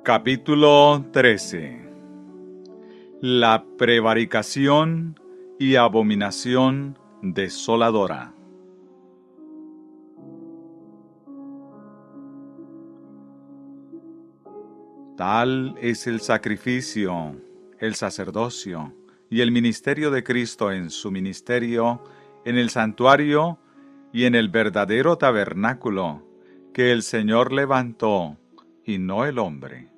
Capítulo 13. La prevaricación y abominación desoladora. Tal es el sacrificio, el sacerdocio y el ministerio de Cristo en su ministerio, en el santuario y en el verdadero tabernáculo que el Señor levantó y no el hombre.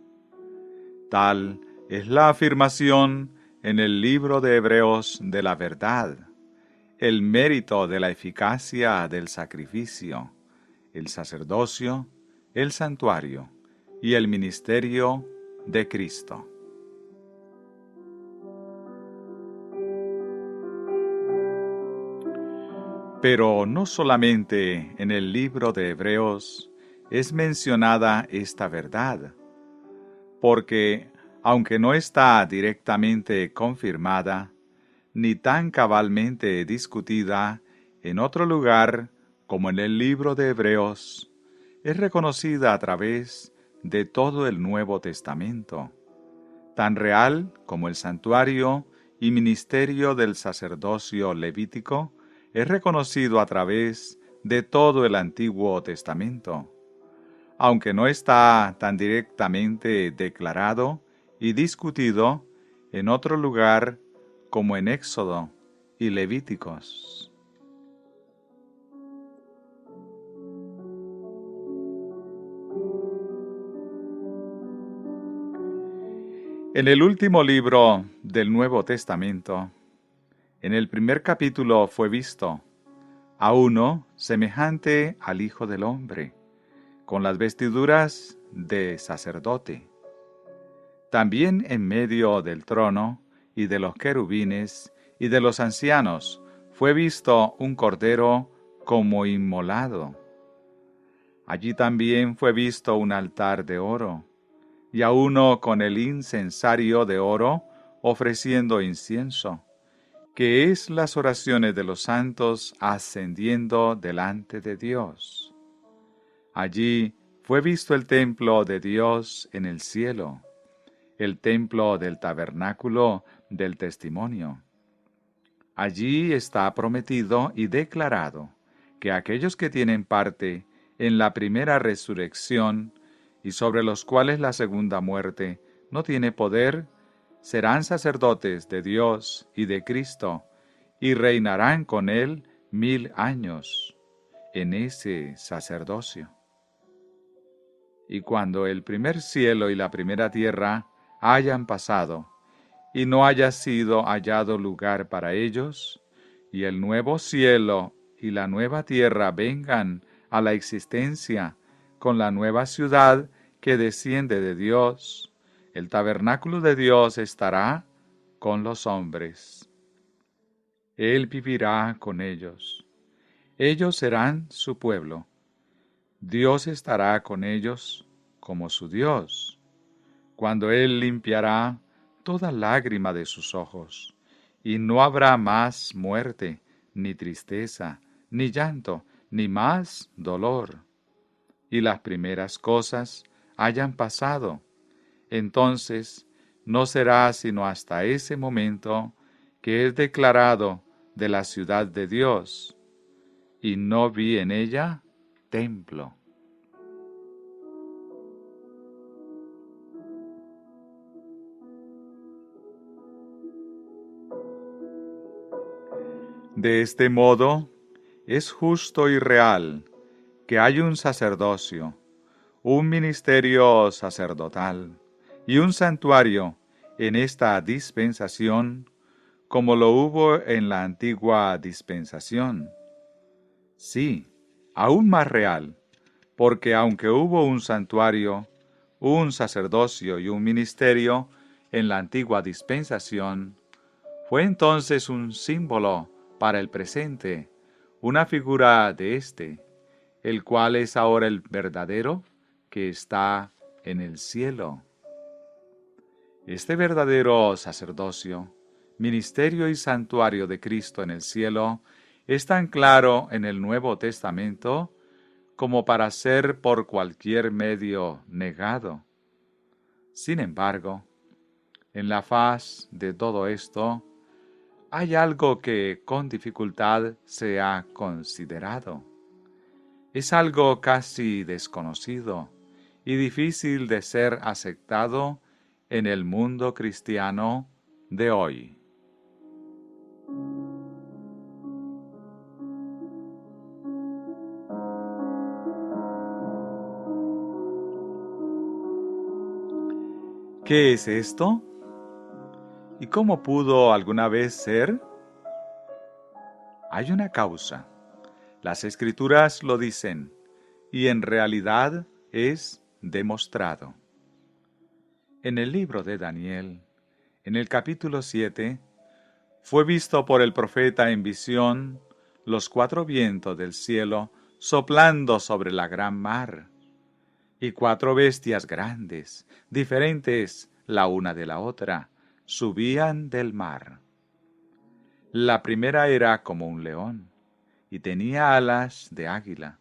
Tal es la afirmación en el libro de Hebreos de la verdad, el mérito de la eficacia del sacrificio, el sacerdocio, el santuario y el ministerio de Cristo. Pero no solamente en el libro de Hebreos es mencionada esta verdad, porque, aunque no está directamente confirmada, ni tan cabalmente discutida en otro lugar como en el libro de Hebreos, es reconocida a través de todo el Nuevo Testamento, tan real como el santuario y ministerio del sacerdocio levítico es reconocido a través de todo el Antiguo Testamento, aunque no está tan directamente declarado y discutido en otro lugar como en Éxodo y Levíticos. En el último libro del Nuevo Testamento, en el primer capítulo fue visto a uno semejante al Hijo del Hombre, con las vestiduras de sacerdote. También en medio del trono y de los querubines y de los ancianos fue visto un cordero como inmolado. Allí también fue visto un altar de oro, y a uno con el incensario de oro ofreciendo incienso, que es las oraciones de los santos ascendiendo delante de Dios. Allí fue visto el templo de Dios en el cielo, el templo del tabernáculo del testimonio. Allí está prometido y declarado que aquellos que tienen parte en la primera resurrección y sobre los cuales la segunda muerte no tiene poder, serán sacerdotes de Dios y de Cristo y reinarán con Él 1000 años en ese sacerdocio. Y cuando el primer cielo y la primera tierra hayan pasado, y no haya sido hallado lugar para ellos, y el nuevo cielo y la nueva tierra vengan a la existencia con la nueva ciudad que desciende de Dios, el tabernáculo de Dios estará con los hombres. Él vivirá con ellos. Ellos serán su pueblo. Dios estará con ellos como su Dios, cuando Él limpiará toda lágrima de sus ojos, y no habrá más muerte, ni tristeza, ni llanto, ni más dolor. Y las primeras cosas hayan pasado. Entonces no será sino hasta ese momento que es declarado de la ciudad de Dios, y no vi en ella templo. De este modo, es justo y real que hay un sacerdocio, un ministerio sacerdotal y un santuario en esta dispensación, como lo hubo en la antigua dispensación. Sí, aún más real, porque aunque hubo un santuario, un sacerdocio y un ministerio en la antigua dispensación, fue entonces un símbolo para el presente, una figura de éste, el cual es ahora el verdadero que está en el cielo. Este verdadero sacerdocio, ministerio y santuario de Cristo en el cielo es tan claro en el Nuevo Testamento como para ser por cualquier medio negado. Sin embargo, en la faz de todo esto, hay algo que con dificultad se ha considerado. Es algo casi desconocido y difícil de ser aceptado en el mundo cristiano de hoy. ¿Qué es esto? ¿Y cómo pudo alguna vez ser? Hay una causa. Las Escrituras lo dicen, y en realidad es demostrado. En el libro de Daniel, en el capítulo 7, fue visto por el profeta en visión los 4 vientos del cielo soplando sobre la gran mar, y 4 bestias grandes, diferentes la una de la otra, subían del mar. La primera era como un león, y tenía alas de águila,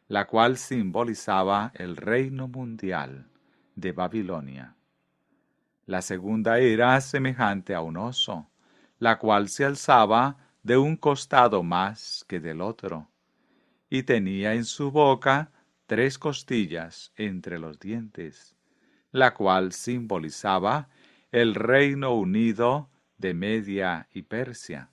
la cual simbolizaba el reino mundial de Babilonia. La segunda era semejante a un oso, la cual se alzaba de un costado más que del otro, y tenía en su boca 3 costillas entre los dientes, la cual simbolizaba el reino unido de Media y Persia.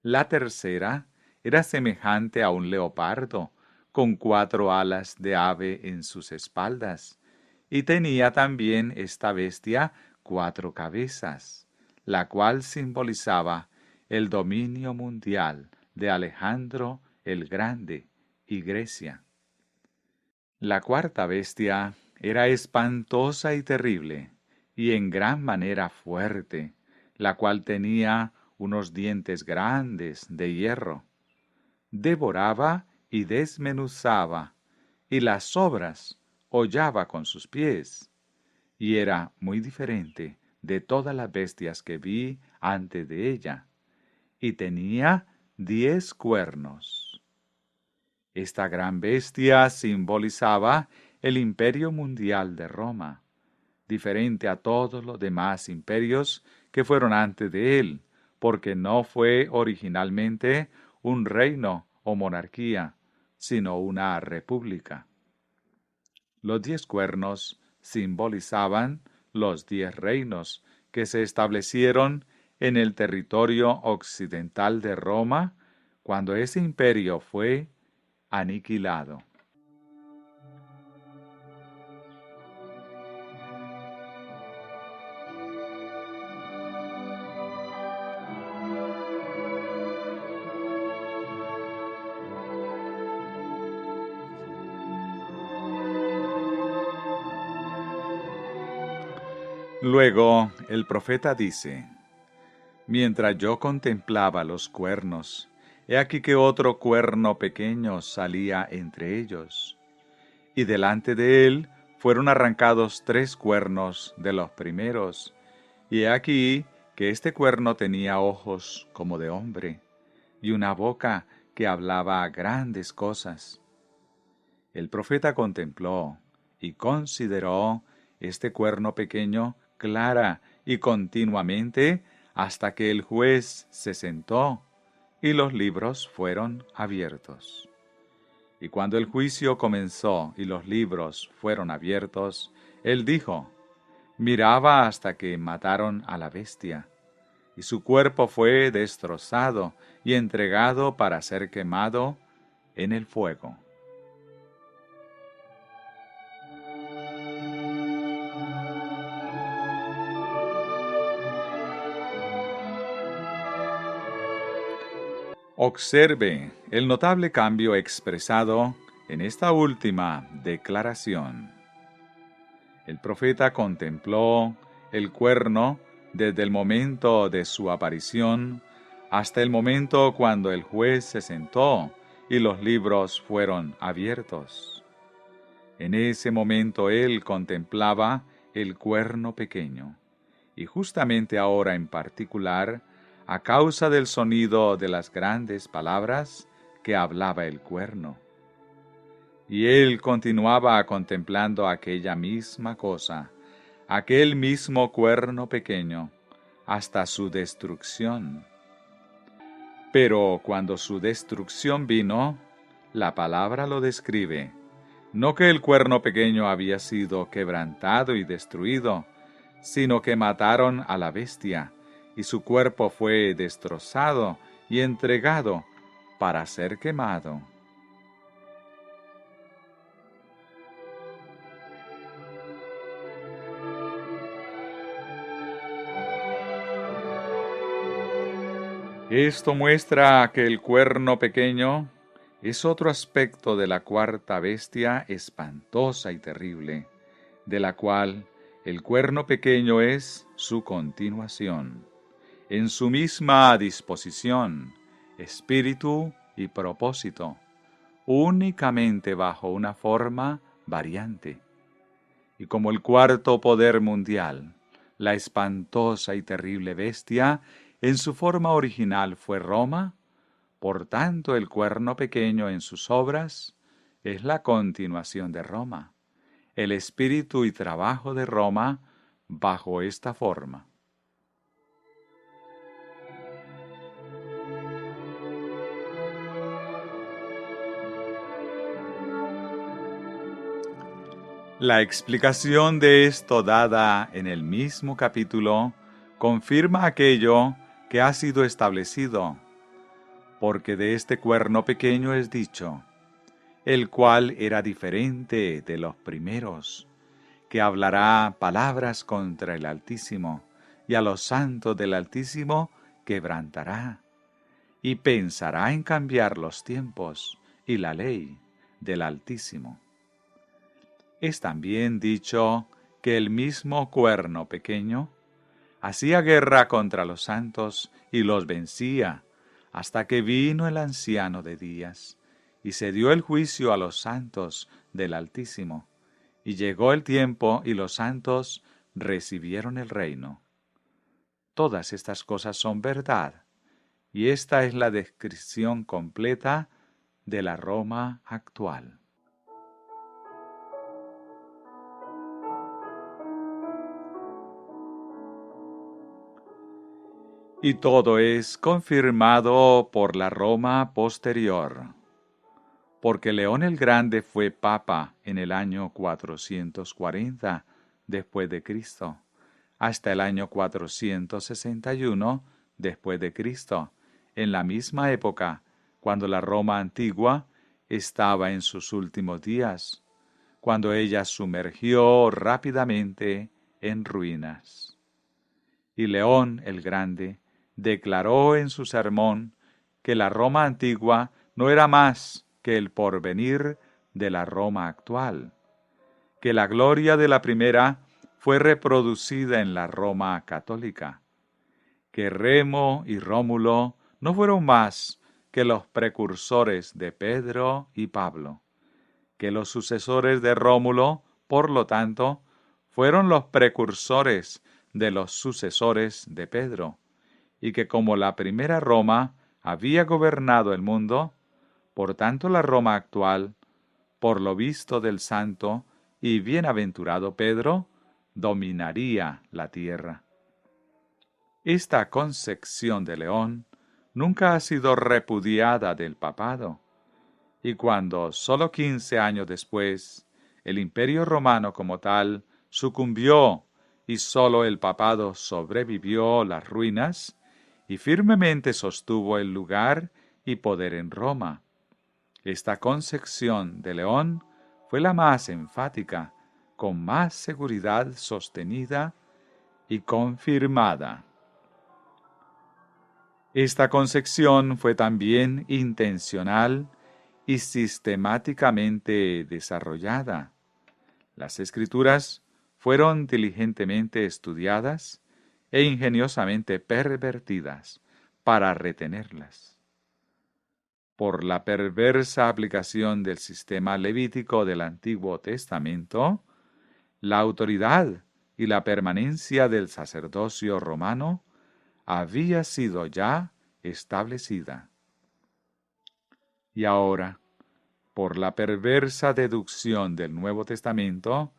La tercera era semejante a un leopardo, con 4 alas de ave en sus espaldas, y tenía también esta bestia 4 cabezas, la cual simbolizaba el dominio mundial de Alejandro el Grande y Grecia. La cuarta bestia era espantosa y terrible, y en gran manera fuerte, la cual tenía unos dientes grandes de hierro. Devoraba y desmenuzaba, y las sobras hollaba con sus pies, y era muy diferente de todas las bestias que vi antes de ella, y tenía 10 cuernos. Esta gran bestia simbolizaba el imperio mundial de Roma, diferente a todos los demás imperios que fueron antes de él, porque no fue originalmente un reino o monarquía, sino una república. Los 10 cuernos simbolizaban los 10 reinos que se establecieron en el territorio occidental de Roma cuando ese imperio fue aniquilado. Luego el profeta dice: mientras yo contemplaba los cuernos, he aquí que otro cuerno pequeño salía entre ellos, y delante de él fueron arrancados 3 cuernos de los primeros, y he aquí que este cuerno tenía ojos como de hombre, y una boca que hablaba grandes cosas. El profeta contempló y consideró este cuerno pequeño clara y continuamente hasta que el juez se sentó y los libros fueron abiertos. Y cuando el juicio comenzó y los libros fueron abiertos, él dijo: miraba hasta que mataron a la bestia, y su cuerpo fue destrozado y entregado para ser quemado en el fuego. Observe el notable cambio expresado en esta última declaración. El profeta contempló el cuerno desde el momento de su aparición hasta el momento cuando el juez se sentó y los libros fueron abiertos. En ese momento él contemplaba el cuerno pequeño, y justamente ahora en particular, a causa del sonido de las grandes palabras que hablaba el cuerno. Y él continuaba contemplando aquella misma cosa, aquel mismo cuerno pequeño, hasta su destrucción. Pero cuando su destrucción vino, la palabra lo describe, no que el cuerno pequeño había sido quebrantado y destruido, sino que mataron a la bestia, y su cuerpo fue destrozado y entregado para ser quemado. Esto muestra que el cuerno pequeño es otro aspecto de la cuarta bestia espantosa y terrible, de la cual el cuerno pequeño es su continuación, en su misma disposición, espíritu y propósito, únicamente bajo una forma variante. Y como el cuarto poder mundial, la espantosa y terrible bestia, en su forma original fue Roma, por tanto el cuerno pequeño en sus obras es la continuación de Roma, el espíritu y trabajo de Roma bajo esta forma. La explicación de esto dada en el mismo capítulo confirma aquello que ha sido establecido, porque de este cuerno pequeño es dicho, el cual era diferente de los primeros, que hablará palabras contra el Altísimo, y a los santos del Altísimo quebrantará, y pensará en cambiar los tiempos y la ley del Altísimo. Es también dicho que el mismo cuerno pequeño hacía guerra contra los santos y los vencía, hasta que vino el anciano de días, y se dio el juicio a los santos del Altísimo, y llegó el tiempo y los santos recibieron el reino. Todas estas cosas son verdad, y esta es la descripción completa de la Roma actual. Y todo es confirmado por la Roma posterior, porque León el Grande fue papa en el año 440 después de Cristo, hasta el año 461 después de Cristo, en la misma época, cuando la Roma antigua estaba en sus últimos días, cuando ella sumergió rápidamente en ruinas. Y León el Grande declaró en su sermón que la Roma antigua no era más que el porvenir de la Roma actual, que la gloria de la primera fue reproducida en la Roma católica, que Remo y Rómulo no fueron más que los precursores de Pedro y Pablo, que los sucesores de Rómulo, por lo tanto, fueron los precursores de los sucesores de Pedro, y que como la primera Roma había gobernado el mundo, por tanto la Roma actual, por lo visto del santo y bienaventurado Pedro, dominaría la tierra. Esta concepción de León nunca ha sido repudiada del papado, y cuando, sólo 15 años después, el imperio romano como tal sucumbió y sólo el papado sobrevivió las ruinas, y firmemente sostuvo el lugar y poder en Roma. Esta concepción de León fue la más enfática, con más seguridad sostenida y confirmada. Esta concepción fue también intencional y sistemáticamente desarrollada. Las Escrituras fueron diligentemente estudiadas e ingeniosamente pervertidas para retenerlas. Por la perversa aplicación del sistema levítico del Antiguo Testamento, la autoridad y la permanencia del sacerdocio romano había sido ya establecida. Y ahora, por la perversa deducción del Nuevo Testamento,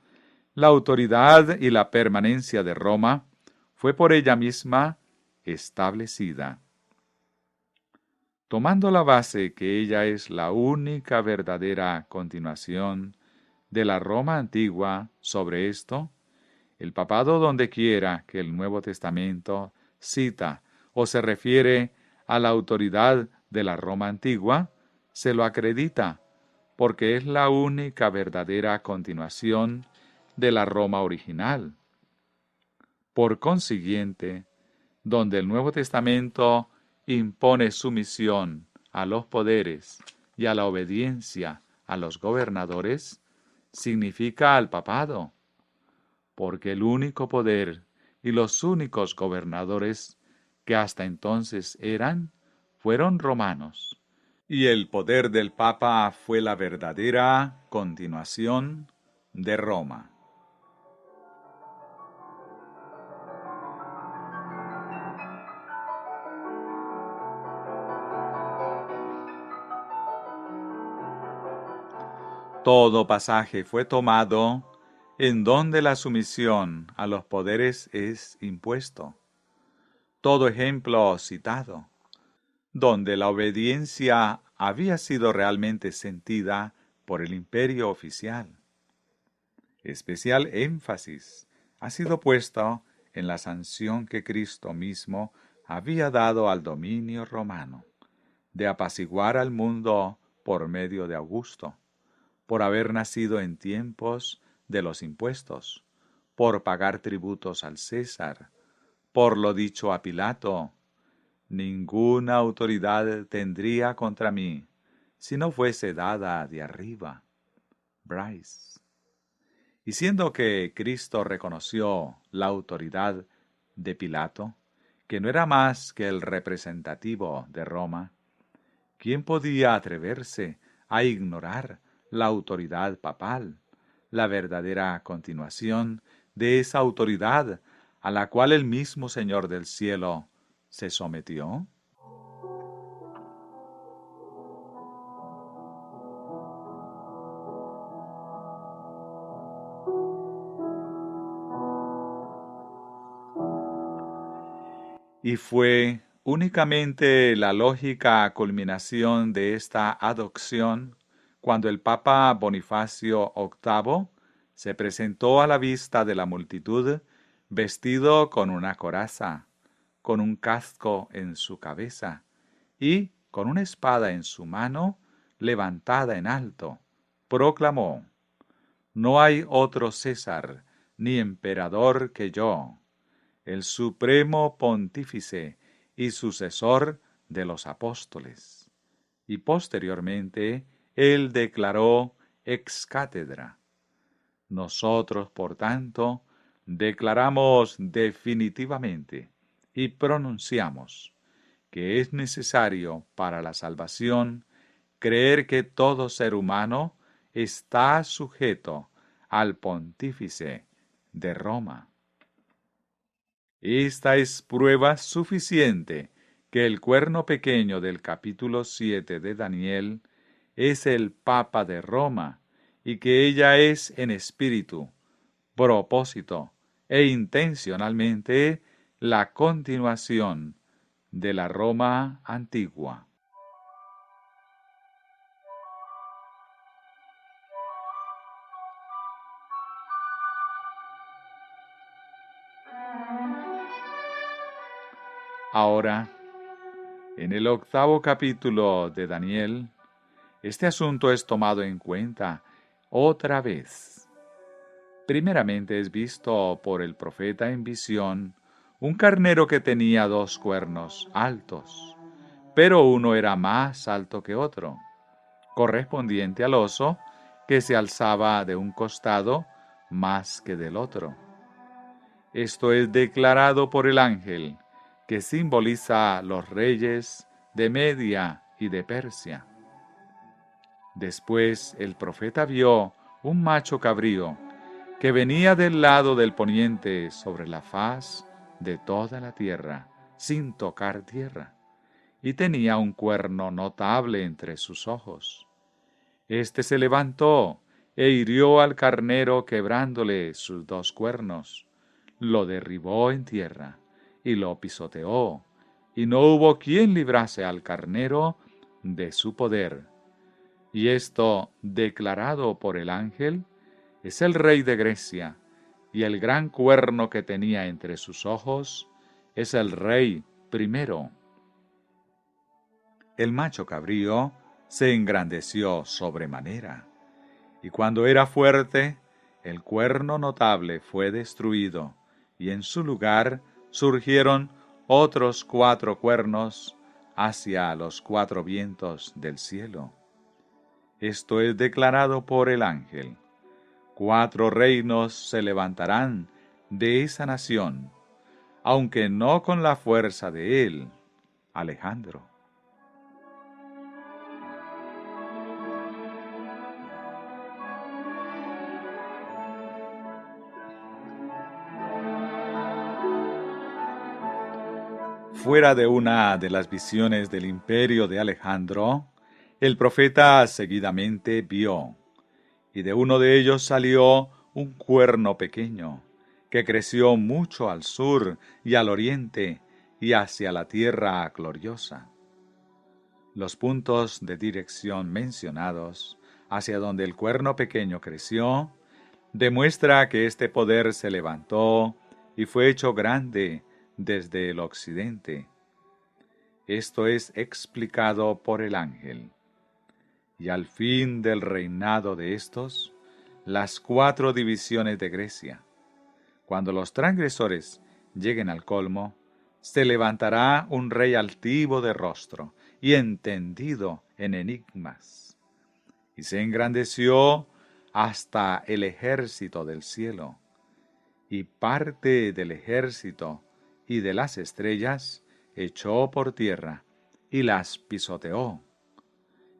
La autoridad y la permanencia de Roma fue por ella misma establecida. Tomando la base que ella es la única verdadera continuación de la Roma antigua sobre esto, el papado, donde quiera que el Nuevo Testamento cita o se refiere a la autoridad de la Roma antigua, se lo acredita, porque es la única verdadera continuación de la Roma original. Por consiguiente, donde el Nuevo Testamento impone sumisión a los poderes y a la obediencia a los gobernadores, significa al papado, porque el único poder y los únicos gobernadores que hasta entonces fueron romanos, y el poder del Papa fue la verdadera continuación de Roma. Todo pasaje fue tomado en donde la sumisión a los poderes es impuesto. Todo ejemplo citado, donde la obediencia había sido realmente sentida por el imperio oficial. Especial énfasis ha sido puesto en la sanción que Cristo mismo había dado al dominio romano, de apaciguar al mundo por medio de Augusto, por haber nacido en tiempos de los impuestos, por pagar tributos al César, por lo dicho a Pilato: ninguna autoridad tendría contra mí si no fuese dada de arriba. Bryce. Y siendo que Cristo reconoció la autoridad de Pilato, que no era más que el representativo de Roma, ¿quién podía atreverse a ignorar la autoridad papal, la verdadera continuación de esa autoridad a la cual el mismo Señor del cielo se sometió? Y fue únicamente la lógica culminación de esta adopción cuando el Papa Bonifacio VIII se presentó a la vista de la multitud vestido con una coraza, con un casco en su cabeza y con una espada en su mano levantada en alto. Proclamó: «No hay otro César ni emperador que yo, el supremo pontífice y sucesor de los apóstoles». Y posteriormente él declaró ex cátedra: «Nosotros, por tanto, declaramos definitivamente y pronunciamos que es necesario para la salvación creer que todo ser humano está sujeto al pontífice de Roma». Esta es prueba suficiente que el cuerno pequeño del capítulo 7 de Daniel es el Papa de Roma y que ella es en espíritu, propósito e intencionalmente la continuación de la Roma antigua. Ahora, en el 8º capítulo de Daniel, este asunto es tomado en cuenta otra vez. Primeramente es visto por el profeta en visión un carnero que tenía 2 cuernos altos, pero uno era más alto que otro, correspondiente al oso que se alzaba de un costado más que del otro. Esto es declarado por el ángel, que simboliza los reyes de Media y de Persia. Después el profeta vio un macho cabrío que venía del lado del poniente sobre la faz de toda la tierra, sin tocar tierra, y tenía un cuerno notable entre sus ojos. Este se levantó e hirió al carnero quebrándole sus dos cuernos. Lo derribó en tierra y lo pisoteó, y no hubo quien librase al carnero de su poder. Y esto, declarado por el ángel, es el rey de Grecia, y el gran cuerno que tenía entre sus ojos es el rey primero. El macho cabrío se engrandeció sobremanera, y cuando era fuerte, el cuerno notable fue destruido, y en su lugar surgieron otros 4 cuernos hacia los 4 vientos del cielo. Esto es declarado por el ángel. 4 reinos se levantarán de esa nación, aunque no con la fuerza de él. Alejandro. Fuera de una de las visiones del imperio de Alejandro, el profeta seguidamente vio, y de uno de ellos salió un cuerno pequeño, que creció mucho al sur y al oriente y hacia la tierra gloriosa. Los puntos de dirección mencionados, hacia donde el cuerno pequeño creció, demuestra que este poder se levantó y fue hecho grande desde el occidente. Esto es explicado por el ángel. Y al fin del reinado de estos, las 4 divisiones de Grecia, cuando los transgresores lleguen al colmo, se levantará un rey altivo de rostro y entendido en enigmas, y se engrandeció hasta el ejército del cielo, y parte del ejército y de las estrellas echó por tierra y las pisoteó,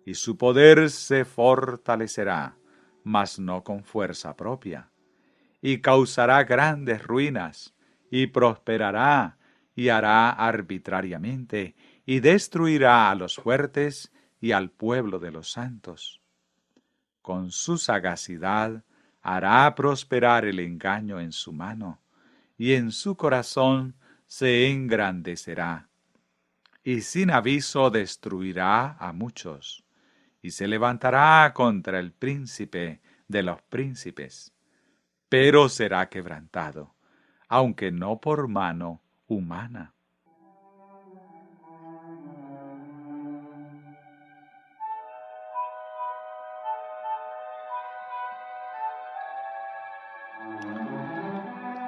y su poder se fortalecerá, mas no con fuerza propia, y causará grandes ruinas, y prosperará, y hará arbitrariamente, y destruirá a los fuertes y al pueblo de los santos. Con su sagacidad hará prosperar el engaño en su mano, y en su corazón se engrandecerá, y sin aviso destruirá a muchos, y se levantará contra el príncipe de los príncipes, pero será quebrantado, aunque no por mano humana.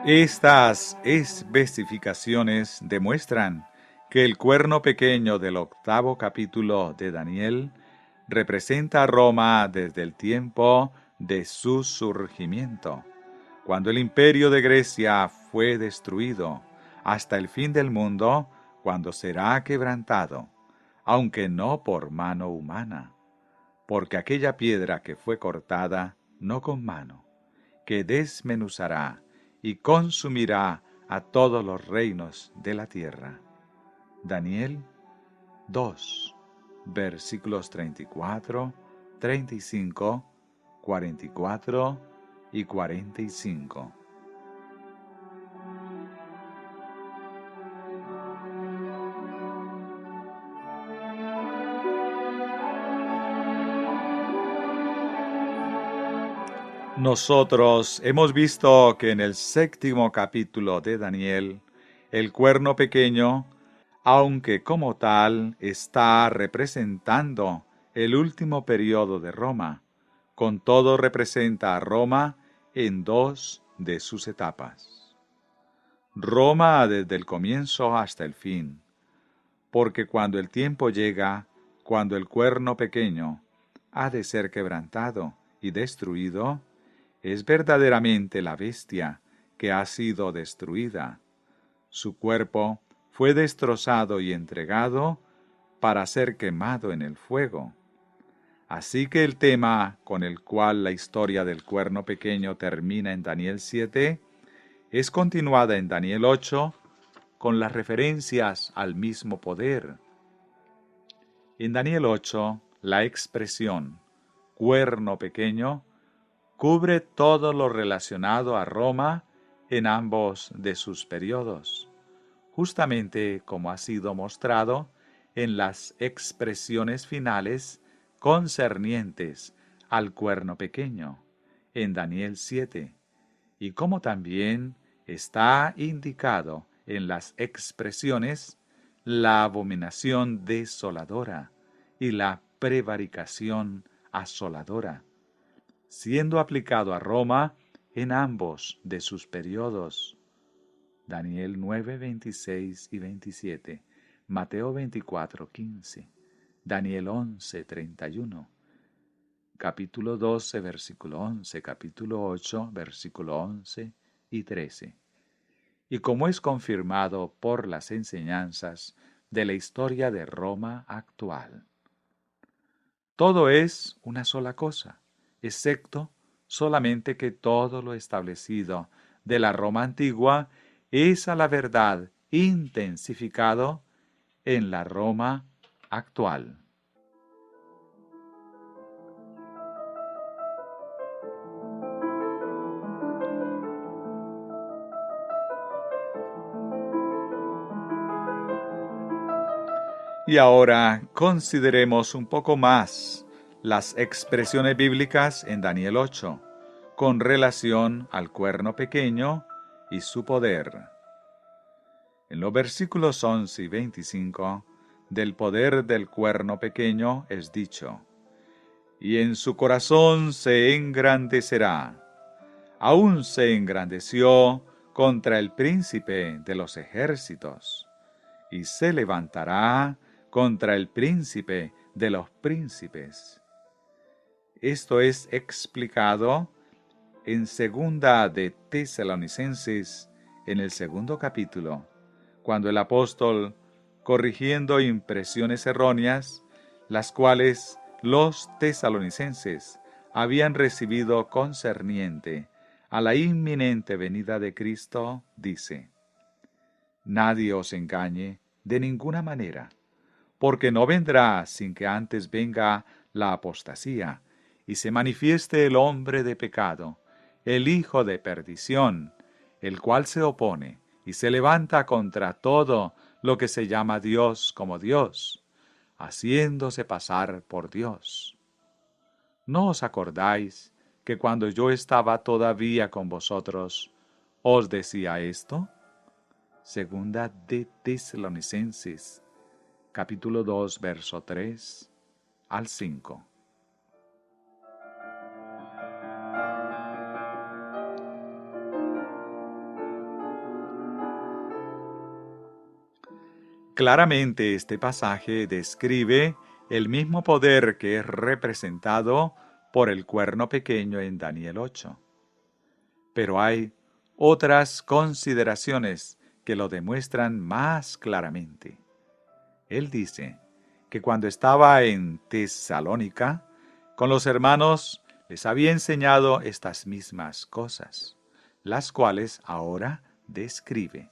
Estas especificaciones demuestran que el cuerno pequeño del 8º capítulo de Daniel representa a Roma desde el tiempo de su surgimiento, cuando el imperio de Grecia fue destruido, hasta el fin del mundo, cuando será quebrantado, aunque no por mano humana, porque aquella piedra que fue cortada, no con mano, que desmenuzará y consumirá a todos los reinos de la tierra. Daniel 2, versículos 34, 35, 44 y 45. Nosotros hemos visto que en el 7º capítulo de Daniel, el cuerno pequeño, aunque como tal está representando el último periodo de Roma, con todo representa a Roma en 2 de sus etapas. Roma desde el comienzo hasta el fin, porque cuando el tiempo llega, cuando el cuerno pequeño ha de ser quebrantado y destruido, es verdaderamente la bestia que ha sido destruida. Su cuerpo fue destrozado y entregado para ser quemado en el fuego. Así que el tema con el cual la historia del cuerno pequeño termina en Daniel 7 es continuada en Daniel 8 con las referencias al mismo poder. En Daniel 8, la expresión cuerno pequeño cubre todo lo relacionado a Roma en ambos de sus periodos, justamente como ha sido mostrado en las expresiones finales concernientes al cuerno pequeño, en Daniel 7, y como también está indicado en las expresiones la abominación desoladora y la prevaricación asoladora, siendo aplicado a Roma en ambos de sus periodos. Daniel 9, 26 y 27, Mateo 24, 15, Daniel 11, 31, capítulo 12, versículo 11, capítulo 8, versículo 11 y 13. Y como es confirmado por las enseñanzas de la historia de Roma actual. Todo es una sola cosa, excepto solamente que todo lo establecido de la Roma antigua es a la verdad intensificado en la Roma actual. Y ahora consideremos un poco más las expresiones bíblicas en Daniel 8, con relación al cuerno pequeño y su poder. En los versículos 11 y 25, del poder del cuerno pequeño es dicho: y en su corazón se engrandecerá. Aún se engrandeció contra el príncipe de los ejércitos, y se levantará contra el príncipe de los príncipes. Esto es explicado en segunda de Tesalonicenses, en el segundo capítulo, cuando el apóstol, corrigiendo impresiones erróneas, las cuales los tesalonicenses habían recibido concerniente a la inminente venida de Cristo, dice: nadie os engañe de ninguna manera, porque no vendrá sin que antes venga la apostasía, y se manifieste el hombre de pecado, el hijo de perdición, el cual se opone y se levanta contra todo lo que se llama Dios como Dios, haciéndose pasar por Dios. ¿No os acordáis que cuando yo estaba todavía con vosotros, os decía esto? Segunda de Tesalonicenses, capítulo 2, verso 3 al 5. Claramente este pasaje describe el mismo poder que es representado por el cuerno pequeño en Daniel 8. Pero hay otras consideraciones que lo demuestran más claramente. Él dice que cuando estaba en Tesalónica, con los hermanos les había enseñado estas mismas cosas, las cuales ahora describe.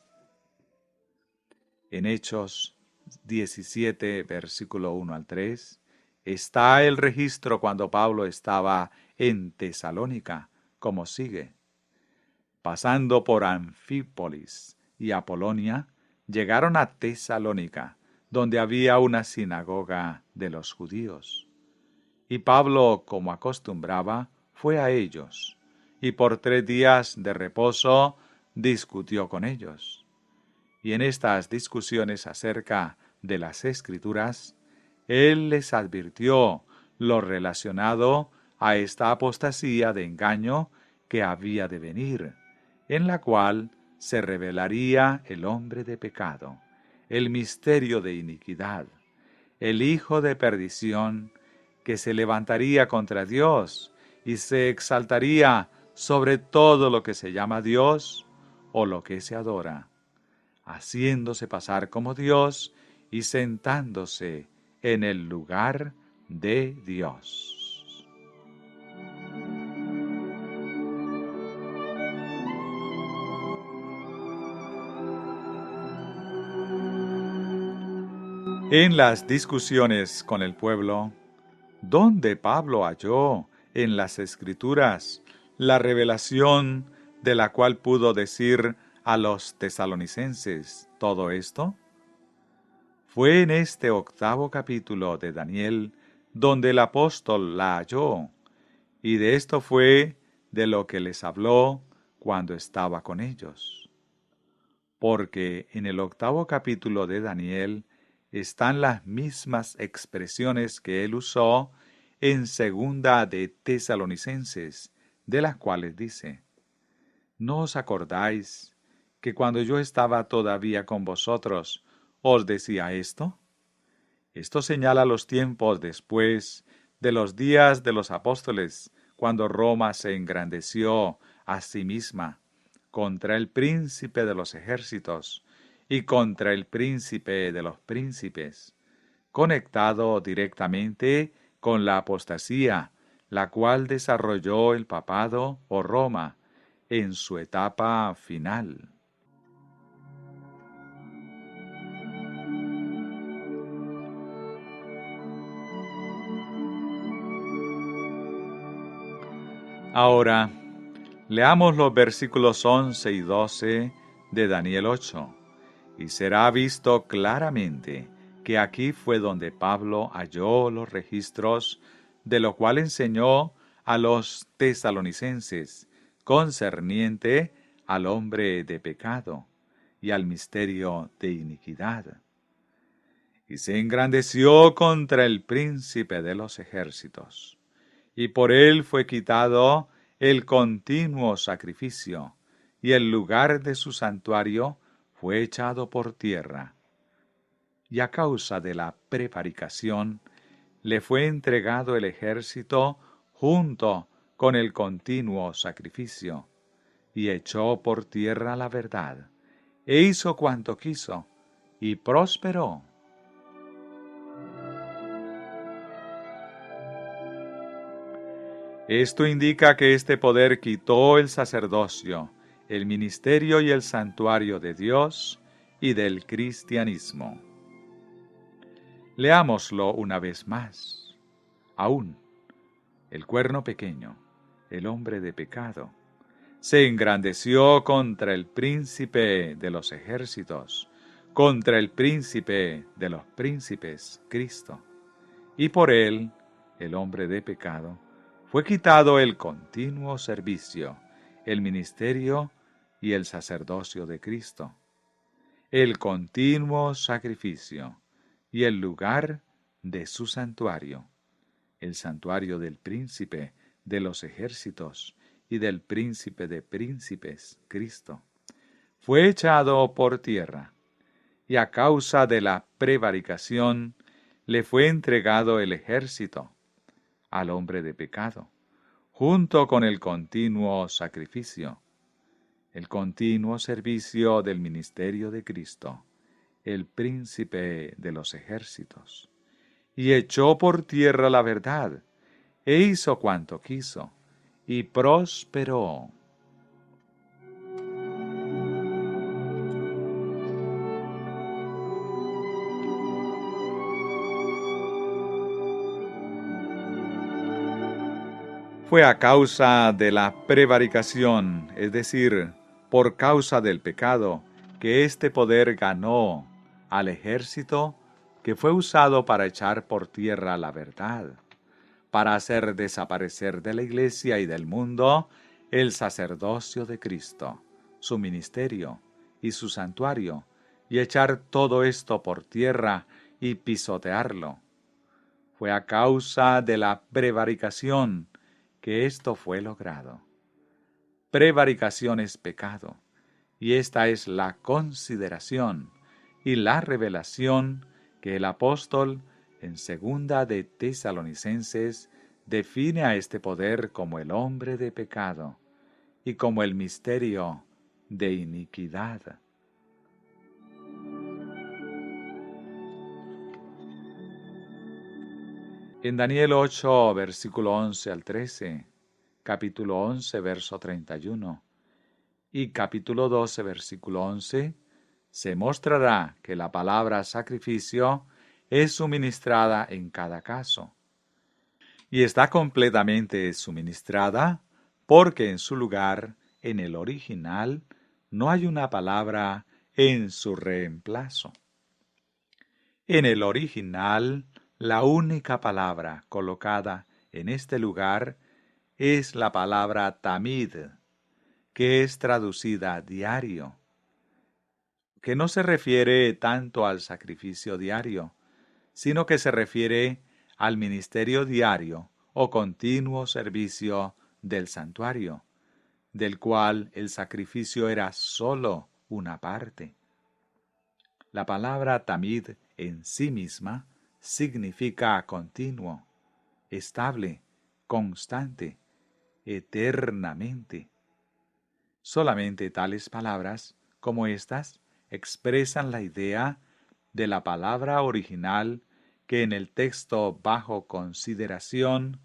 En Hechos 17, versículo 1 al 3, está el registro cuando Pablo estaba en Tesalónica, como sigue. Pasando por Anfípolis y Apolonia, llegaron a Tesalónica, donde había una sinagoga de los judíos. Y Pablo, como acostumbraba, fue a ellos, y por 3 días de reposo discutió con ellos. Y en estas discusiones acerca de las Escrituras, él les advirtió lo relacionado a esta apostasía de engaño que había de venir, en la cual se revelaría el hombre de pecado, el misterio de iniquidad, el hijo de perdición, que se levantaría contra Dios y se exaltaría sobre todo lo que se llama Dios o lo que se adora, haciéndose pasar como Dios y sentándose en el lugar de Dios. En las discusiones con el pueblo, ¿dónde Pablo halló en las Escrituras la revelación de la cual pudo decir a los tesalonicenses todo esto? Fue en este 8º capítulo de Daniel donde el apóstol la halló, y de esto fue de lo que les habló cuando estaba con ellos. Porque en el 8º capítulo de Daniel están las mismas expresiones que él usó en 2 de Tesalonicenses, de las cuales dice: ¿No os acordáis que cuando yo estaba todavía con vosotros os decía esto? Esto señala los tiempos después de los días de los apóstoles, cuando Roma se engrandeció a sí misma contra el príncipe de los ejércitos y contra el príncipe de los príncipes, conectado directamente con la apostasía, la cual desarrolló el papado o Roma en su etapa final. Ahora, leamos los versículos 11 y 12 de Daniel 8, y será visto claramente que aquí fue donde Pablo halló los registros de lo cual enseñó a los tesalonicenses concerniente al hombre de pecado y al misterio de iniquidad. Y se engrandeció contra el príncipe de los ejércitos, y por él fue quitado el continuo sacrificio, y el lugar de su santuario fue echado por tierra. Y a causa de la prevaricación, le fue entregado el ejército junto con el continuo sacrificio, y echó por tierra la verdad, e hizo cuanto quiso, y prosperó. Esto indica que este poder quitó el sacerdocio, el ministerio y el santuario de Dios y del cristianismo. Leámoslo una vez más. Aún, el cuerno pequeño, el hombre de pecado, se engrandeció contra el príncipe de los ejércitos, contra el príncipe de los príncipes, Cristo, y por él, el hombre de pecado, fue quitado el continuo servicio, el ministerio y el sacerdocio de Cristo, el continuo sacrificio y el lugar de su santuario, el santuario del príncipe de los ejércitos y del príncipe de príncipes, Cristo, fue echado por tierra, y a causa de la prevaricación le fue entregado el ejército al hombre de pecado, junto con el continuo sacrificio, el continuo servicio del ministerio de Cristo, el príncipe de los ejércitos, y echó por tierra la verdad, e hizo cuanto quiso, y prosperó. Fue a causa de la prevaricación, es decir, por causa del pecado, que este poder ganó al ejército que fue usado para echar por tierra la verdad, para hacer desaparecer de la iglesia y del mundo el sacerdocio de Cristo, su ministerio y su santuario, y echar todo esto por tierra y pisotearlo. Fue a causa de la prevaricación que esto fue logrado. Prevaricación es pecado, y esta es la consideración y la revelación que el apóstol en 2 de Tesalonicenses define a este poder como el hombre de pecado y como el misterio de iniquidad. En Daniel 8, versículo 11 al 13, capítulo 11, verso 31, y capítulo 12, versículo 11, se mostrará que la palabra sacrificio es suministrada en cada caso, y está completamente suministrada porque en su lugar, en el original, no hay una palabra en su reemplazo. En el original, la única palabra colocada en este lugar es la palabra tamid, que es traducida diario, que no se refiere tanto al sacrificio diario, sino que se refiere al ministerio diario o continuo servicio del santuario, del cual el sacrificio era sólo una parte. La palabra tamid en sí misma significa continuo, estable, constante, eternamente. Solamente tales palabras como estas expresan la idea de la palabra original que en el texto bajo consideración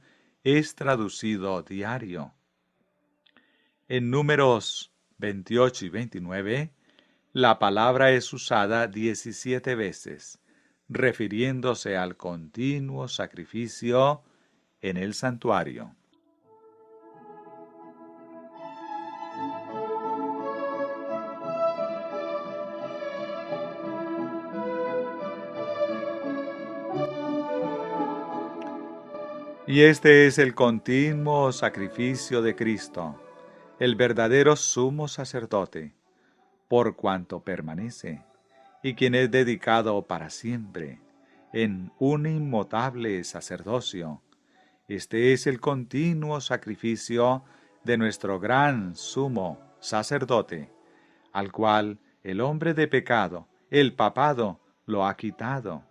es traducido diario. En Números 28 y 29, la palabra es usada 17 veces, refiriéndose al continuo sacrificio en el santuario. Y este es el continuo sacrificio de Cristo, el verdadero sumo sacerdote, por cuanto permanece, y quien es dedicado para siempre, en un inmutable sacerdocio. Este es el continuo sacrificio de nuestro gran sumo sacerdote, al cual el hombre de pecado, el papado, lo ha quitado.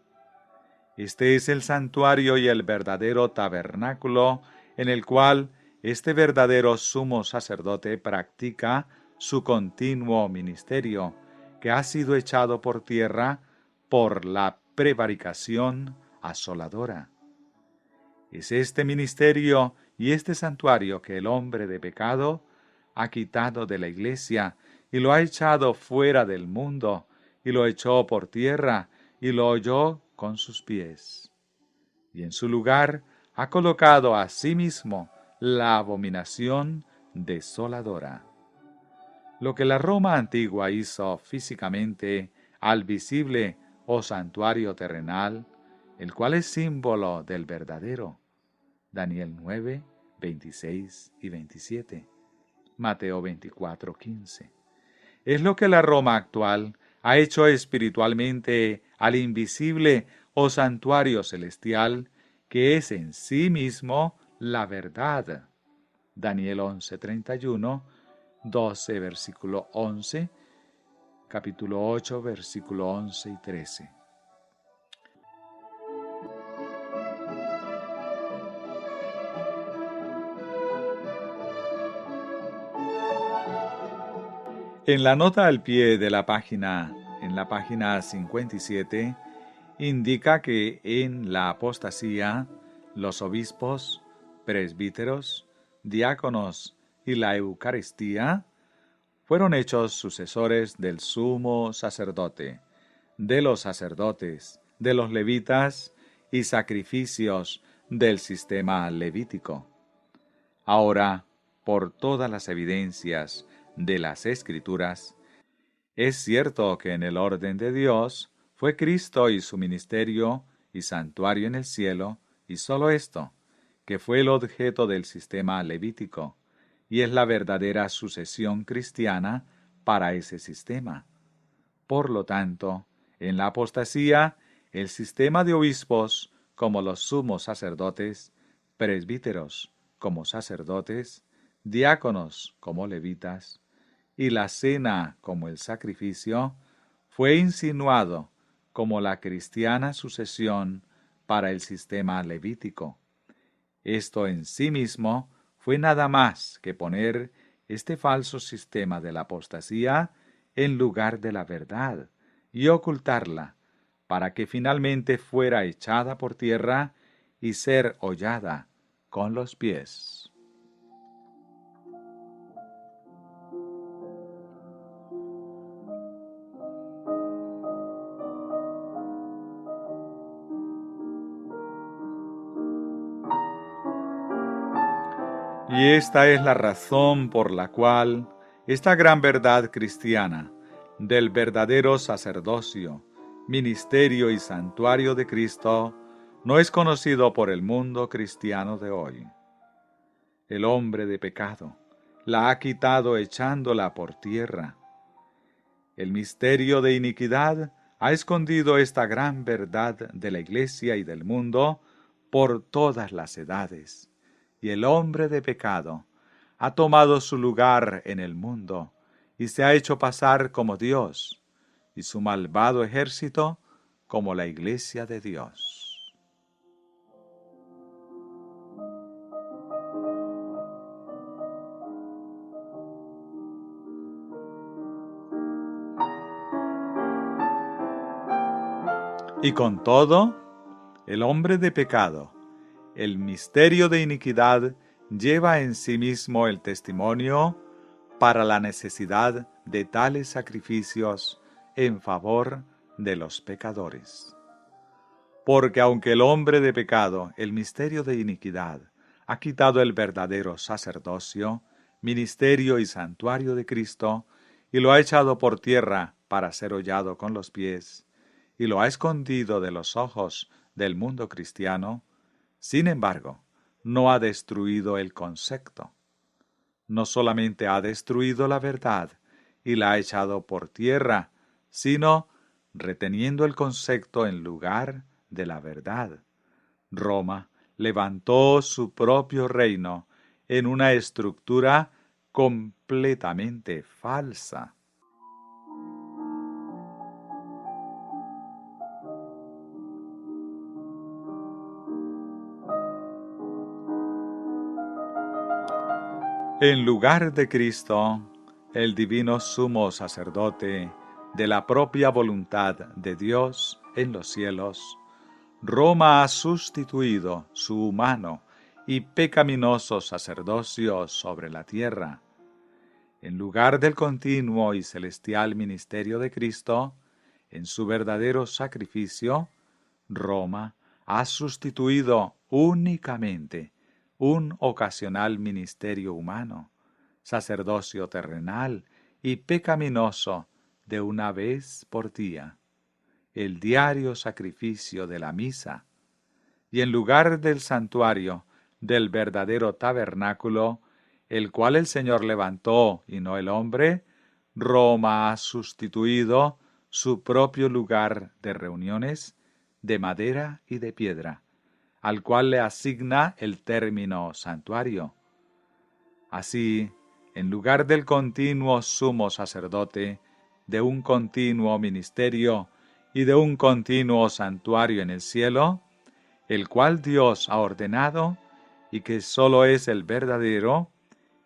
Este es el santuario y el verdadero tabernáculo en el cual este verdadero sumo sacerdote practica su continuo ministerio, que ha sido echado por tierra por la prevaricación asoladora. Es este ministerio y este santuario que el hombre de pecado ha quitado de la iglesia y lo ha echado fuera del mundo, y lo echó por tierra y lo holló con sus pies. Y en su lugar ha colocado a sí mismo la abominación desoladora. Lo que la Roma antigua hizo físicamente al visible o santuario terrenal, el cual es símbolo del verdadero. Daniel 9, 26 y 27. Mateo 24, 15. Es lo que la Roma actual ha hecho espiritualmente al invisible o santuario celestial, que es en sí mismo la verdad. Daniel 11:31, 12, versículo 11, capítulo 8, versículo 11 y 13. En la nota al pie de la página, en la página 57, indica que en la apostasía los obispos, presbíteros, diáconos y la Eucaristía fueron hechos sucesores del sumo sacerdote, de los sacerdotes, de los levitas y sacrificios del sistema levítico. Ahora, por todas las evidencias de las Escrituras, es cierto que en el orden de Dios fue Cristo y su ministerio y santuario en el cielo, y sólo esto, que fue el objeto del sistema levítico, y es la verdadera sucesión cristiana para ese sistema. Por lo tanto, en la apostasía, el sistema de obispos, como los sumos sacerdotes, presbíteros, como sacerdotes, diáconos, como levitas, y la cena como el sacrificio, fue insinuado como la cristiana sucesión para el sistema levítico. Esto en sí mismo fue nada más que poner este falso sistema de la apostasía en lugar de la verdad y ocultarla, para que finalmente fuera echada por tierra y ser hollada con los pies. Y esta es la razón por la cual esta gran verdad cristiana del verdadero sacerdocio, ministerio y santuario de Cristo no es conocido por el mundo cristiano de hoy. El hombre de pecado la ha quitado echándola por tierra. El misterio de iniquidad ha escondido esta gran verdad de la Iglesia y del mundo por todas las edades, y el hombre de pecado ha tomado su lugar en el mundo y se ha hecho pasar como Dios, y su malvado ejército como la Iglesia de Dios. Y con todo, el hombre de pecado, el misterio de iniquidad, lleva en sí mismo el testimonio para la necesidad de tales sacrificios en favor de los pecadores. Porque aunque el hombre de pecado, el misterio de iniquidad, ha quitado el verdadero sacerdocio, ministerio y santuario de Cristo, y lo ha echado por tierra para ser hollado con los pies, y lo ha escondido de los ojos del mundo cristiano, sin embargo, no ha destruido el concepto. No solamente ha destruido la verdad y la ha echado por tierra, sino reteniendo el concepto en lugar de la verdad. Roma levantó su propio reino en una estructura completamente falsa. En lugar de Cristo, el divino sumo sacerdote de la propia voluntad de Dios en los cielos, Roma ha sustituido su humano y pecaminoso sacerdocio sobre la tierra. En lugar del continuo y celestial ministerio de Cristo, en su verdadero sacrificio, Roma ha sustituido únicamente un ocasional ministerio humano, sacerdocio terrenal y pecaminoso de una vez por día, el diario sacrificio de la misa, y en lugar del santuario del verdadero tabernáculo, el cual el Señor levantó y no el hombre, Roma ha sustituido su propio lugar de reuniones de madera y de piedra, al cual le asigna el término santuario. Así, en lugar del continuo sumo sacerdote, de un continuo ministerio y de un continuo santuario en el cielo, el cual Dios ha ordenado y que sólo es el verdadero,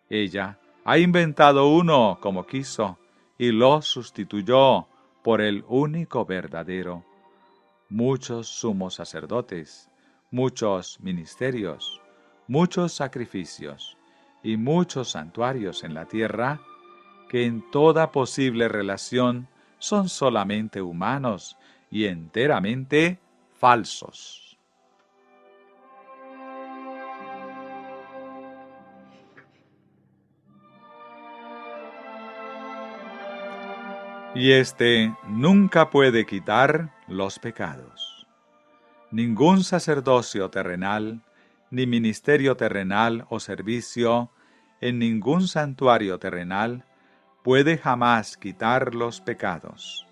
ella ha inventado uno como quiso y lo sustituyó por el único verdadero. Muchos sumos sacerdotes, muchos ministerios, muchos sacrificios y muchos santuarios en la tierra, que en toda posible relación son solamente humanos y enteramente falsos. Y éste nunca puede quitar los pecados. Ningún sacerdocio terrenal, ni ministerio terrenal o servicio en ningún santuario terrenal puede jamás quitar los pecados.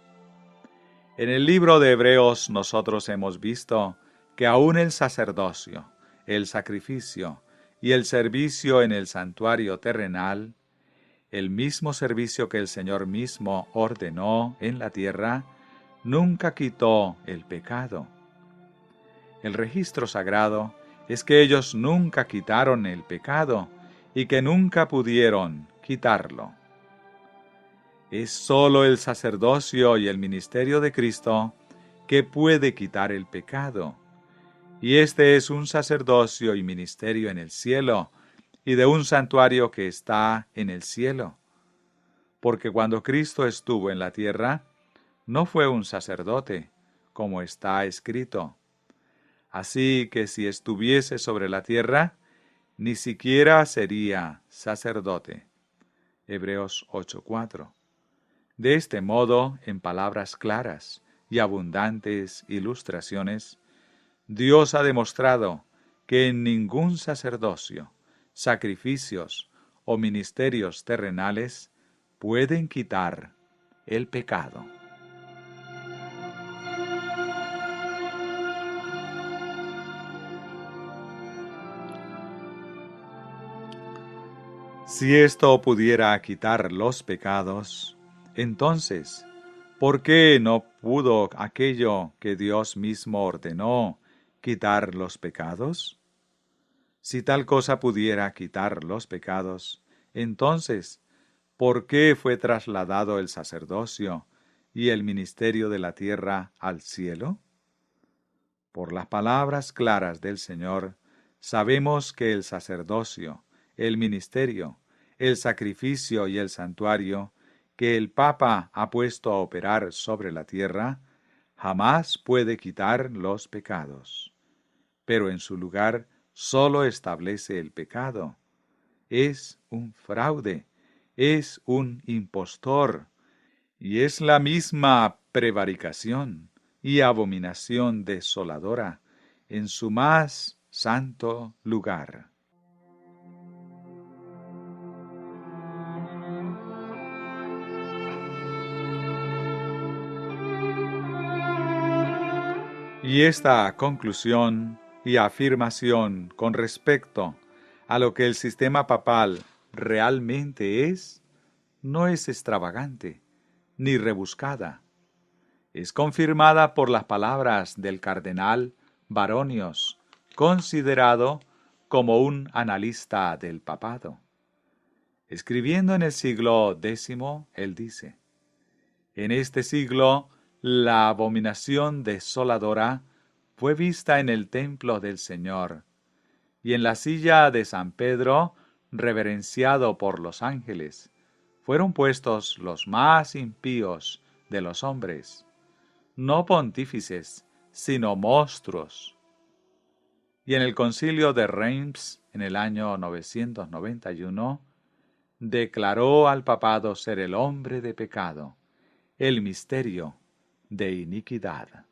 En el libro de Hebreos nosotros hemos visto que aún el sacerdocio, el sacrificio y el servicio en el santuario terrenal, el mismo servicio que el Señor mismo ordenó en la tierra, nunca quitó el pecado. El registro sagrado es que ellos nunca quitaron el pecado y que nunca pudieron quitarlo. Es sólo el sacerdocio y el ministerio de Cristo que puede quitar el pecado. Y este es un sacerdocio y ministerio en el cielo y de un santuario que está en el cielo. Porque cuando Cristo estuvo en la tierra, no fue un sacerdote, como está escrito. Así que si estuviese sobre la tierra, ni siquiera sería sacerdote. Hebreos 8:4. De este modo, en palabras claras y abundantes ilustraciones, Dios ha demostrado que en ningún sacerdocio, sacrificios o ministerios terrenales pueden quitar el pecado. Si esto pudiera quitar los pecados, entonces, ¿por qué no pudo aquello que Dios mismo ordenó quitar los pecados? Si tal cosa pudiera quitar los pecados, entonces, ¿por qué fue trasladado el sacerdocio y el ministerio de la tierra al cielo? Por las palabras claras del Señor, sabemos que el sacerdocio, el ministerio, el sacrificio y el santuario que el Papa ha puesto a operar sobre la tierra, jamás puede quitar los pecados. Pero en su lugar solo establece el pecado. Es un fraude, es un impostor, y es la misma prevaricación y abominación desoladora en su más santo lugar. Y esta conclusión y afirmación con respecto a lo que el sistema papal realmente es, no es extravagante ni rebuscada. Es confirmada por las palabras del cardenal Baronios, considerado como un analista del papado. Escribiendo en el siglo X, él dice: en este siglo, la abominación desoladora fue vista en el templo del Señor, y en la silla de San Pedro, reverenciado por los ángeles, fueron puestos los más impíos de los hombres, no pontífices, sino monstruos. Y en el concilio de Reims, en el año 991, declaró al papado ser el hombre de pecado, el misterio de iniquidad.